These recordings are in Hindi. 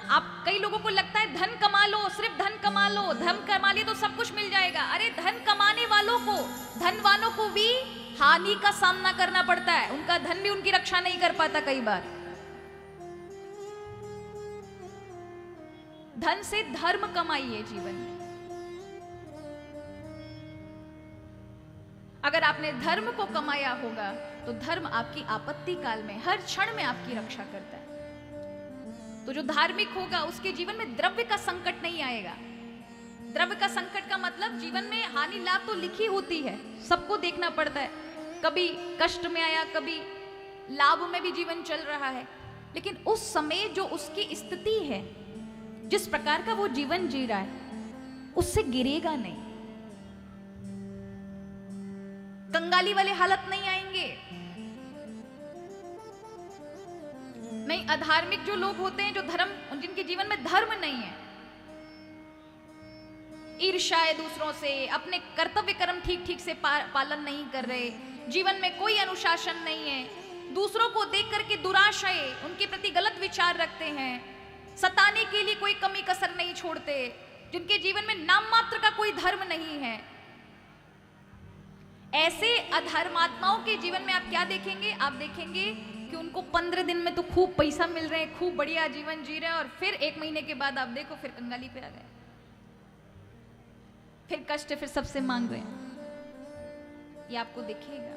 आप कई लोगों को लगता है धन कमा लो, सिर्फ धन कमा लो, धन कमा लिए तो सब कुछ मिल जाएगा। अरे धन कमाने वालों को, धनवानों को भी हानि का सामना करना पड़ता है। उनका धन भी उनकी रक्षा नहीं कर पाता कई बार। धन से धर्म कमाइए जीवन में। अगर आपने धर्म को कमाया होगा तो धर्म आपकी आपत्ति काल में हर क्षण में आपकी रक्षा करता है। तो जो धार्मिक होगा उसके जीवन में द्रव्य का संकट नहीं आएगा। द्रव्य का संकट का मतलब जीवन में हानि लाभ तो लिखी होती है, सबको देखना पड़ता है। कभी कष्ट में आया, कभी लाभ में भी जीवन चल रहा है, लेकिन उस समय जो उसकी स्थिति है, जिस प्रकार का वो जीवन जी रहा है, उससे गिरेगा नहीं। कंगाली वाले हालत नहीं आएंगे। नहीं, अधार्मिक जो लोग होते हैं, जो धर्म, जिनके जीवन में धर्म नहीं है, ईर्ष्या है दूसरों से, अपने कर्तव्य कर्म ठीक ठीक से पालन नहीं कर रहे, जीवन में कोई अनुशासन नहीं है, दूसरों को देख करके दुराशय, उनके प्रति गलत विचार रखते हैं, सताने के लिए कोई कमी कसर नहीं छोड़ते, जिनके जीवन में नाम मात्र का कोई धर्म नहीं है, ऐसे अधर्मात्माओं के जीवन में आप क्या देखेंगे? आप देखेंगे कि उनको 15 दिन में तो खूब पैसा मिल रहे हैं, खूब बढ़िया जीवन जी रहे हैं, और फिर 1 महीने के बाद आप देखो फिर कंगाली पे आ गए, फिर कष्ट फिर सबसे मांग रहे हैं। ये आपको दिखेगा।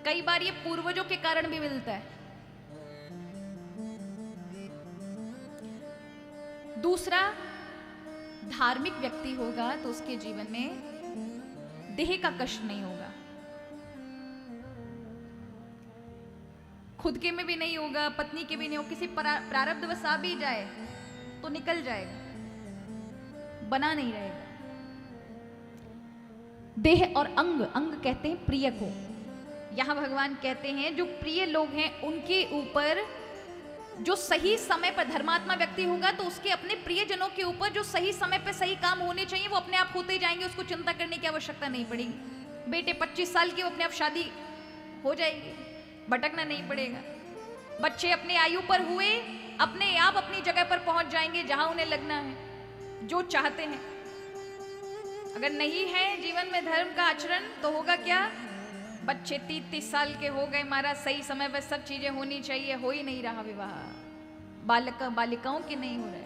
कई बार ये पूर्वजों के कारण भी मिलता है। दूसरा, धार्मिक व्यक्ति होगा तो उसके जीवन में देह का कष्ट नहीं होगा, खुद के में भी नहीं होगा, पत्नी के भी नहीं होगा। किसी प्रारब्धवश आ भी जाए तो निकल जाएगा, बना नहीं रहेगा। देह और अंग, अंग कहते हैं प्रिय को। यहां भगवान कहते हैं जो प्रिय लोग हैं उनके ऊपर जो सही समय पर धर्मात्मा व्यक्ति होगा तो उसके अपने प्रियजनों के ऊपर जो सही समय पर सही काम होने चाहिए वो अपने आप होते जाएंगे, उसको चिंता करने की आवश्यकता नहीं पड़ेगी। बेटे 25 साल के, वो अपने आप शादी हो जाएगी, भटकना नहीं पड़ेगा। बच्चे अपने आयु पर हुए, अपने आप अपनी जगह पर पहुंच जाएंगे जहां उन्हें लगना है, जो चाहते हैं। अगर नहीं है जीवन में धर्म का आचरण तो होगा क्या? बच्चे 30-30 साल के हो गए, महाराज सही समय पर सब चीजें होनी चाहिए, हो ही नहीं रहा विवाह, बालिकाओं के नहीं हो रहे।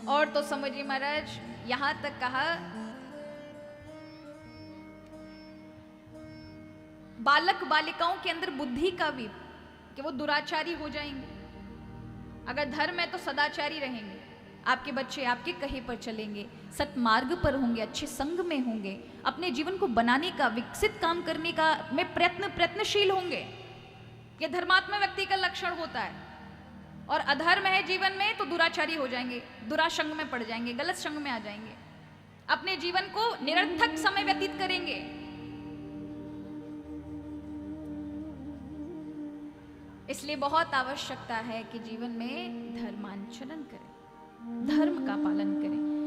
और तो समझिए महाराज, यहां तक कहा बालक बालिकाओं के अंदर बुद्धि का भी, कि वो दुराचारी हो जाएंगे। अगर धर्म है तो सदाचारी रहेंगे, आपके बच्चे आपके कहे पर चलेंगे, सत्मार्ग पर होंगे, अच्छे संग में होंगे, अपने जीवन को बनाने का, विकसित काम करने का में प्रयत्नशील होंगे। यह धर्मात्मा व्यक्ति का लक्षण होता है। और अधर्म है जीवन में तो दुराचारी हो जाएंगे, दुरासंग में पड़ जाएंगे, गलत संग में आ जाएंगे, अपने जीवन को निरर्थक समय व्यतीत करेंगे। इसलिए बहुत आवश्यकता है कि जीवन में धर्माचरण करें, धर्म का पालन करें।